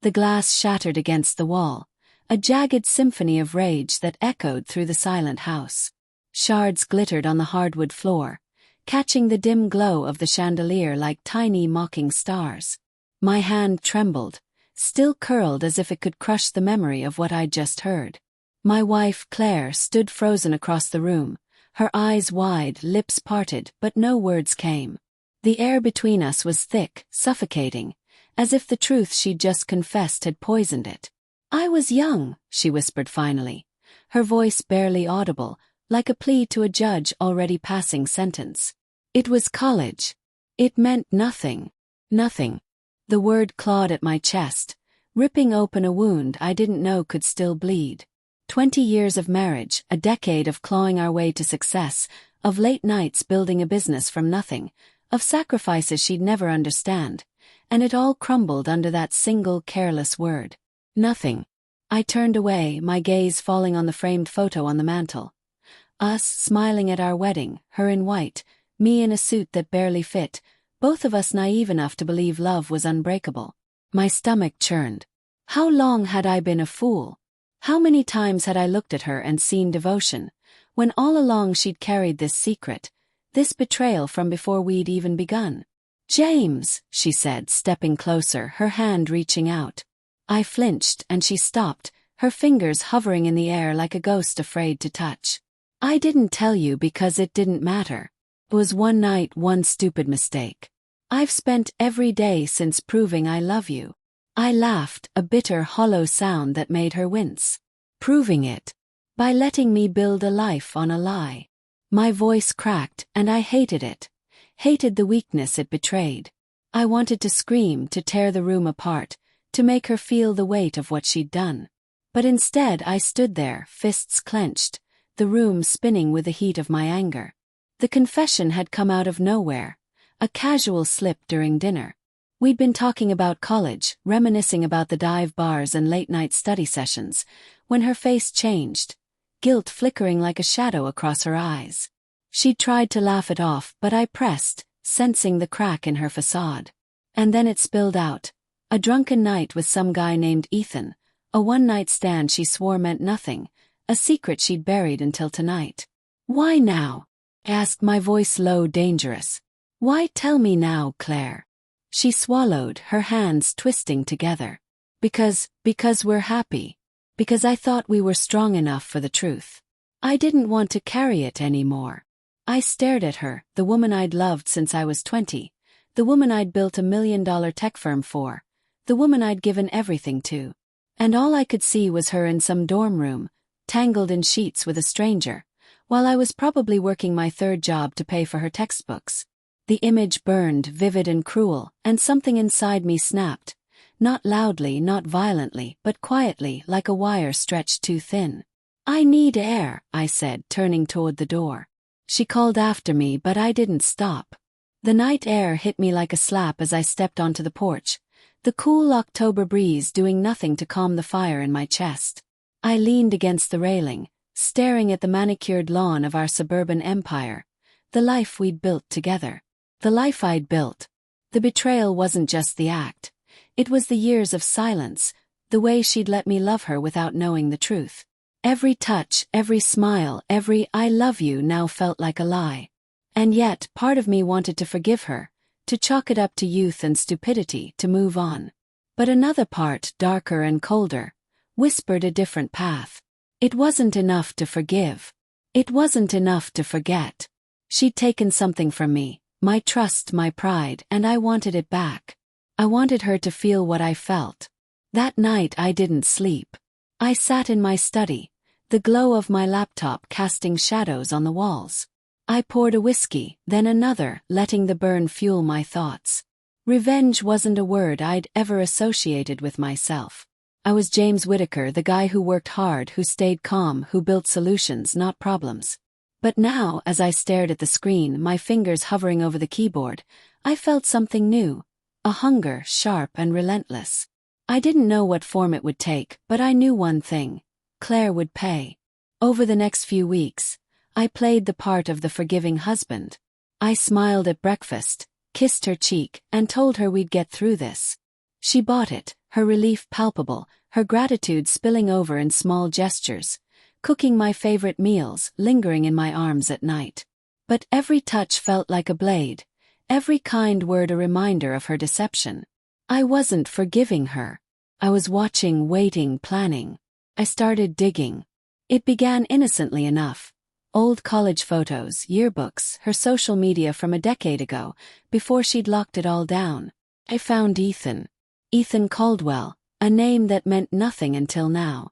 The glass shattered against the wall, a jagged symphony of rage that echoed through the silent house. Shards glittered on the hardwood floor, catching the dim glow of the chandelier like tiny mocking stars. My hand trembled, still curled as if it could crush the memory of what I'd just heard. My wife, Claire, stood frozen across the room, her eyes wide, lips parted, but no words came. The air between us was thick, suffocating, as if the truth she'd just confessed had poisoned it. "I was young," she whispered finally, her voice barely audible, like a plea to a judge already passing sentence. "It was college. It meant nothing. Nothing." The word clawed at my chest, ripping open a wound I didn't know could still bleed. 20 years of marriage, a decade of clawing our way to success, of late nights building a business from nothing, of sacrifices she'd never understand, and it all crumbled under that single careless word. Nothing. I turned away, my gaze falling on the framed photo on the mantel. Us smiling at our wedding, her in white, me in a suit that barely fit, both of us naive enough to believe love was unbreakable. My stomach churned. How long had I been a fool? How many times had I looked at her and seen devotion, when all along she'd carried this secret, this betrayal from before we'd even begun? "James," she said, stepping closer, her hand reaching out. I flinched, and she stopped, her fingers hovering in the air like a ghost afraid to touch. "I didn't tell you because it didn't matter. It was one night, one stupid mistake. I've spent every day since proving I love you." I laughed, a bitter, hollow sound that made her wince. "Proving it? By letting me build a life on a lie." My voice cracked, and I hated it. Hated the weakness it betrayed. I wanted to scream, to tear the room apart, to make her feel the weight of what she'd done. But instead I stood there, fists clenched, the room spinning with the heat of my anger. The confession had come out of nowhere, a casual slip during dinner. We'd been talking about college, reminiscing about the dive bars and late-night study sessions, when her face changed, guilt flickering like a shadow across her eyes. She'd tried to laugh it off, but I pressed, sensing the crack in her facade. And then it spilled out. A drunken night with some guy named Ethan, a one-night stand she swore meant nothing, a secret she'd buried until tonight. "Why now?" asked, my voice low, dangerous. "Why tell me now, Claire?" She swallowed, her hands twisting together. Because we're happy. Because I thought we were strong enough for the truth. I didn't want to carry it anymore. I stared at her, the woman I'd loved since I was 20, the woman I'd built $1 million tech firm for, the woman I'd given everything to. And all I could see was her in some dorm room, tangled in sheets with a stranger, while I was probably working my third job to pay for her textbooks. The image burned, vivid and cruel, and something inside me snapped. Not loudly, not violently, but quietly, like a wire stretched too thin. "I need air," I said, turning toward the door. She called after me, but I didn't stop. The night air hit me like a slap as I stepped onto the porch, the cool October breeze doing nothing to calm the fire in my chest. I leaned against the railing, staring at the manicured lawn of our suburban empire, the life we'd built together. The life I'd built. The betrayal wasn't just the act. It was the years of silence, the way she'd let me love her without knowing the truth. Every touch, every smile, every "I love you" now felt like a lie. And yet, part of me wanted to forgive her, to chalk it up to youth and stupidity, to move on. But another part, darker and colder, whispered a different path. It wasn't enough to forgive. It wasn't enough to forget. She'd taken something from me. My trust, my pride, and I wanted it back. I wanted her to feel what I felt. That night I didn't sleep. I sat in my study, the glow of my laptop casting shadows on the walls. I poured a whiskey, then another, letting the burn fuel my thoughts. Revenge wasn't a word I'd ever associated with myself. I was James Whittaker, the guy who worked hard, who stayed calm, who built solutions, not problems. But now, as I stared at the screen, my fingers hovering over the keyboard, I felt something new, a hunger, sharp and relentless. I didn't know what form it would take, but I knew one thing: Claire would pay. Over the next few weeks, I played the part of the forgiving husband. I smiled at breakfast, kissed her cheek, and told her we'd get through this. She bought it, her relief palpable, her gratitude spilling over in small gestures, cooking my favorite meals, lingering in my arms at night. But every touch felt like a blade, every kind word a reminder of her deception. I wasn't forgiving her. I was watching, waiting, planning. I started digging. It began innocently enough. Old college photos, yearbooks, her social media from a decade ago, before she'd locked it all down. I found Ethan. Ethan Caldwell, a name that meant nothing until now.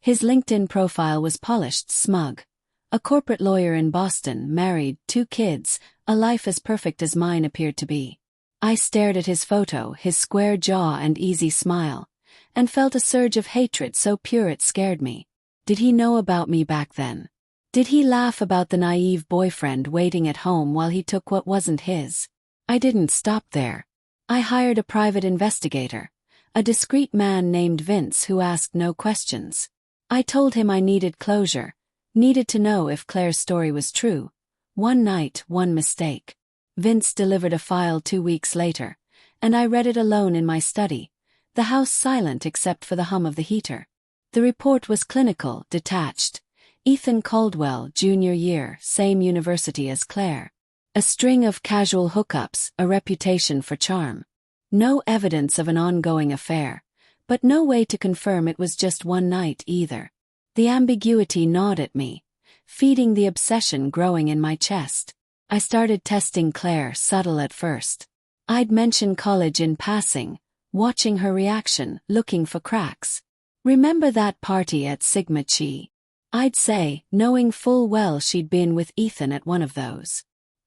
His LinkedIn profile was polished, smug. A corporate lawyer in Boston, married, 2 kids, a life as perfect as mine appeared to be. I stared at his photo, his square jaw and easy smile, and felt a surge of hatred so pure it scared me. Did he know about me back then? Did he laugh about the naive boyfriend waiting at home while he took what wasn't his? I didn't stop there. I hired a private investigator, a discreet man named Vince who asked no questions. I told him I needed closure, needed to know if Claire's story was true. One night, one mistake. Vince delivered a file 2 weeks later, and I read it alone in my study, the house silent except for the hum of the heater. The report was clinical, detached. Ethan Caldwell, junior year, same university as Claire. A string of casual hookups, a reputation for charm. No evidence of an ongoing affair, but no way to confirm it was just one night either. The ambiguity gnawed at me, feeding the obsession growing in my chest. I started testing Claire, subtle at first. I'd mention college in passing, watching her reaction, looking for cracks. Remember that party at Sigma Chi? I'd say, knowing full well she'd been with Ethan at one of those.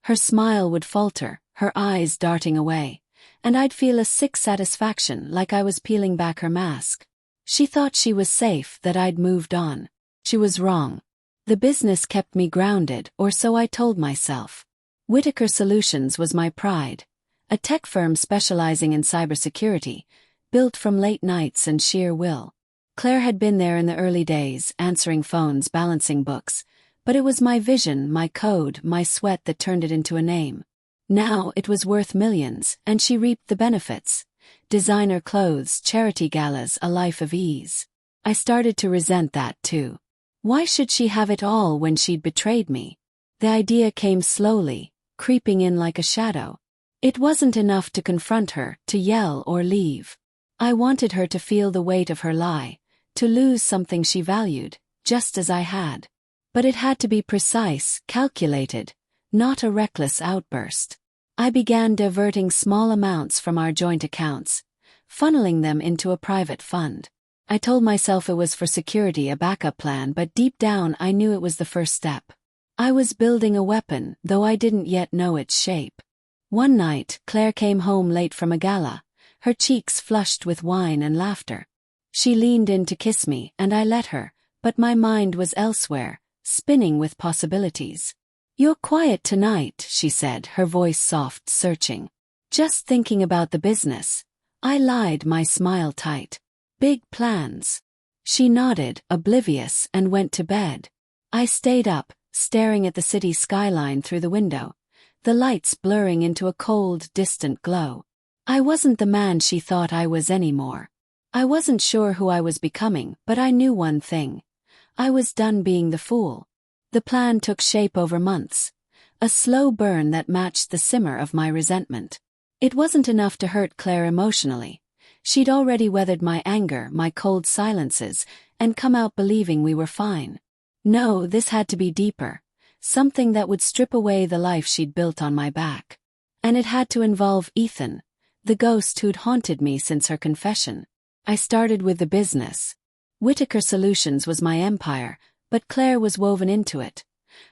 Her smile would falter, her eyes darting away, and I'd feel a sick satisfaction like I was peeling back her mask. She thought she was safe, that I'd moved on. She was wrong. The business kept me grounded, or so I told myself. Whitaker Solutions was my pride, a tech firm specializing in cybersecurity, built from late nights and sheer will. Claire had been there in the early days, answering phones, balancing books, but it was my vision, my code, my sweat that turned it into a name. Now it was worth millions, and she reaped the benefits. Designer clothes, charity galas, a life of ease. I started to resent that too. Why should she have it all when she'd betrayed me? The idea came slowly, creeping in like a shadow. It wasn't enough to confront her, to yell or leave. I wanted her to feel the weight of her lie, to lose something she valued, just as I had. But it had to be precise, calculated, not a reckless outburst. I began diverting small amounts from our joint accounts, funneling them into a private fund. I told myself it was for security, a backup plan, but deep down I knew it was the first step. I was building a weapon, though I didn't yet know its shape. One night, Claire came home late from a gala, her cheeks flushed with wine and laughter. She leaned in to kiss me, and I let her, but my mind was elsewhere, spinning with possibilities. "You're quiet tonight," she said, her voice soft, searching. "Just thinking about the business." I lied, my smile tight. "Big plans." She nodded, oblivious, and went to bed. I stayed up, staring at the city skyline through the window, the lights blurring into a cold, distant glow. I wasn't the man she thought I was anymore. I wasn't sure who I was becoming, but I knew one thing. I was done being the fool. The plan took shape over months, a slow burn that matched the simmer of my resentment. It wasn't enough to hurt Claire emotionally. She'd already weathered my anger, my cold silences, and come out believing we were fine. No, this had to be deeper, something that would strip away the life she'd built on my back. And it had to involve Ethan, the ghost who'd haunted me since her confession. I started with the business. Whitaker Solutions was my empire, but Claire was woven into it.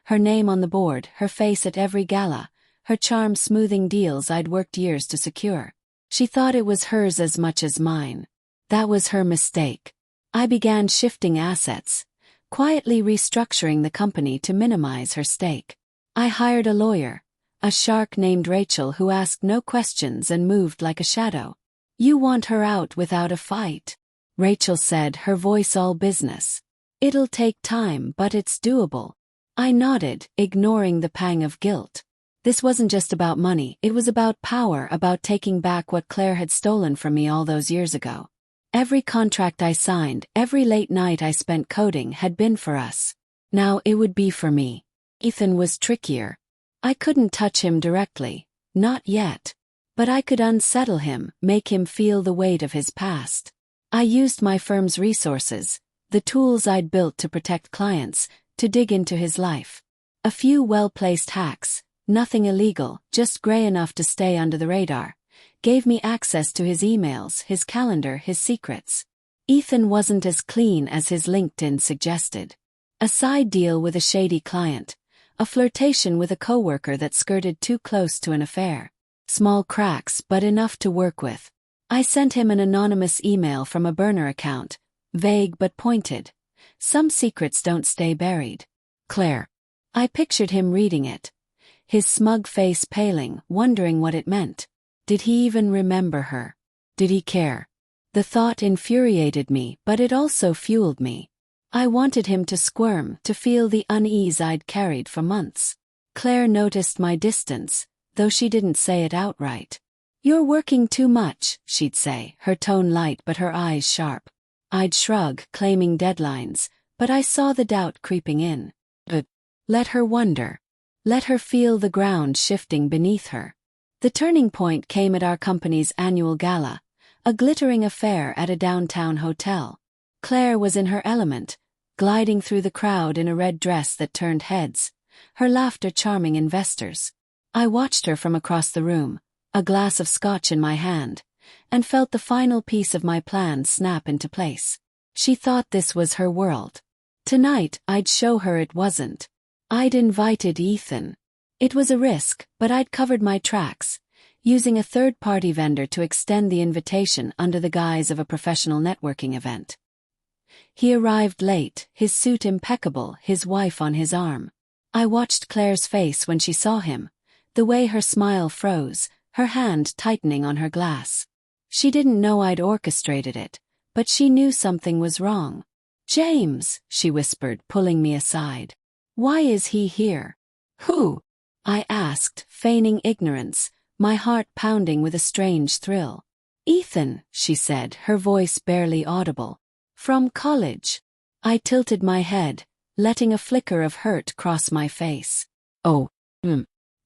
Her name on the board, her face at every gala, her charm smoothing deals I'd worked years to secure. She thought it was hers as much as mine. That was her mistake. I began shifting assets, quietly restructuring the company to minimize her stake. I hired a lawyer, a shark named Rachel who asked no questions and moved like a shadow. "You want her out without a fight," Rachel said, her voice all business. "It'll take time, but it's doable." I nodded, ignoring the pang of guilt. This wasn't just about money, it was about power, about taking back what Claire had stolen from me all those years ago. Every contract I signed, every late night I spent coding had been for us. Now it would be for me. Ethan was trickier. I couldn't touch him directly, not yet. But I could unsettle him, make him feel the weight of his past. I used my firm's resources, the tools I'd built to protect clients, to dig into his life. A few well-placed hacks, nothing illegal, just gray enough to stay under the radar, gave me access to his emails, his calendar, his secrets. Ethan wasn't as clean as his LinkedIn suggested. A side deal with a shady client, a flirtation with a coworker that skirted too close to an affair. Small cracks, but enough to work with. I sent him an anonymous email from a burner account, vague but pointed. Some secrets don't stay buried. Claire. I pictured him reading it, his smug face paling, wondering what it meant. Did he even remember her? Did he care? The thought infuriated me, but it also fueled me. I wanted him to squirm, to feel the unease I'd carried for months. Claire noticed my distance, though she didn't say it outright. "You're working too much," she'd say, her tone light but her eyes sharp. I'd shrug, claiming deadlines, but I saw the doubt creeping in. Let her wonder. Let her feel the ground shifting beneath her. The turning point came at our company's annual gala, a glittering affair at a downtown hotel. Claire was in her element, gliding through the crowd in a red dress that turned heads, her laughter charming investors. I watched her from across the room, a glass of scotch in my hand, and felt the final piece of my plan snap into place. She thought this was her world. Tonight, I'd show her it wasn't. I'd invited Ethan. It was a risk, but I'd covered my tracks, using a third-party vendor to extend the invitation under the guise of a professional networking event. He arrived late, his suit impeccable, his wife on his arm. I watched Claire's face when she saw him, the way her smile froze, her hand tightening on her glass. She didn't know I'd orchestrated it, but she knew something was wrong. "James," she whispered, pulling me aside. "Why is he here?" "Who?" I asked, feigning ignorance, my heart pounding with a strange thrill. "Ethan," she said, her voice barely audible. "From college." I tilted my head, letting a flicker of hurt cross my face. "Oh,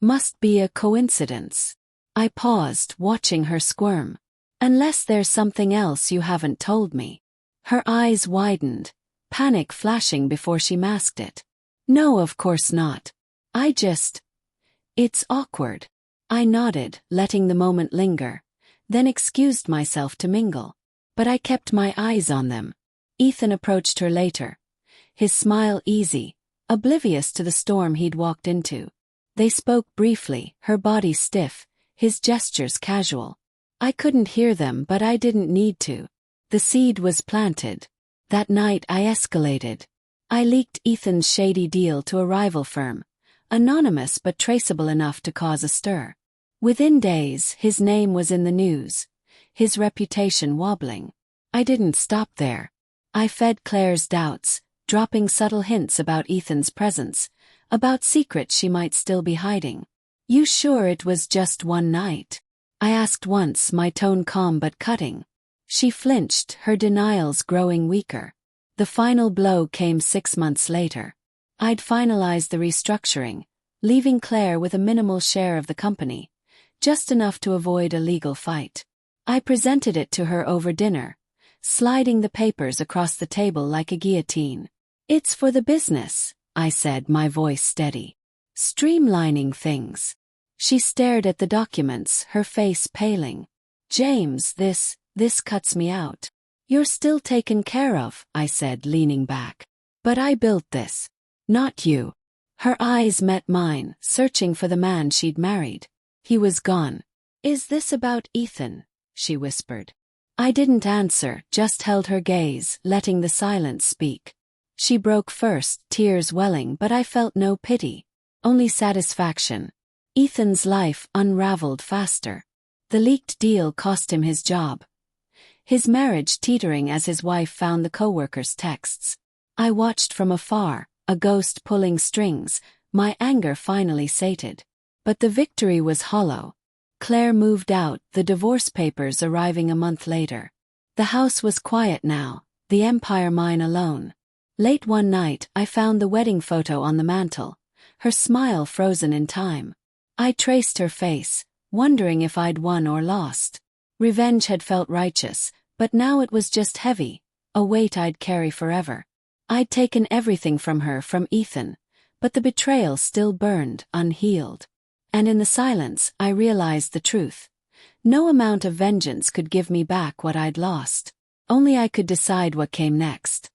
must be a coincidence." I paused, watching her squirm. "Unless there's something else you haven't told me." Her eyes widened, panic flashing before she masked it. "No, of course not. It's awkward." I nodded, letting the moment linger, then excused myself to mingle. But I kept my eyes on them. Ethan approached her later, his smile easy, oblivious to the storm he'd walked into. They spoke briefly, her body stiff, his gestures casual. I couldn't hear them, but I didn't need to. The seed was planted. That night I escalated. I leaked Ethan's shady deal to a rival firm, anonymous but traceable enough to cause a stir. Within days, his name was in the news, his reputation wobbling. I didn't stop there. I fed Claire's doubts, dropping subtle hints about Ethan's presence, about secrets she might still be hiding. "You sure it was just one night?" I asked once, my tone calm but cutting. She flinched, her denials growing weaker. The final blow came 6 months later. I'd finalized the restructuring, leaving Claire with a minimal share of the company, just enough to avoid a legal fight. I presented it to her over dinner, sliding the papers across the table like a guillotine. "It's for the business," I said, my voice steady. "Streamlining things." She stared at the documents, her face paling. "James, this cuts me out." "You're still taken care of," I said, leaning back. "But I built this. Not you." Her eyes met mine, searching for the man she'd married. He was gone. "Is this about Ethan?" she whispered. I didn't answer, just held her gaze, letting the silence speak. She broke first, tears welling, but I felt no pity, only satisfaction. Ethan's life unraveled faster. The leaked deal cost him his job. His marriage teetering as his wife found the coworker's texts. I watched from afar, a ghost pulling strings, my anger finally sated. But the victory was hollow. Claire moved out, the divorce papers arriving a month later. The house was quiet now, the empire mine alone. Late one night, I found the wedding photo on the mantel, her smile frozen in time. I traced her face, wondering if I'd won or lost. Revenge had felt righteous, but now it was just heavy, a weight I'd carry forever. I'd taken everything from her, from Ethan, but the betrayal still burned, unhealed. And in the silence, I realized the truth. No amount of vengeance could give me back what I'd lost. Only I could decide what came next.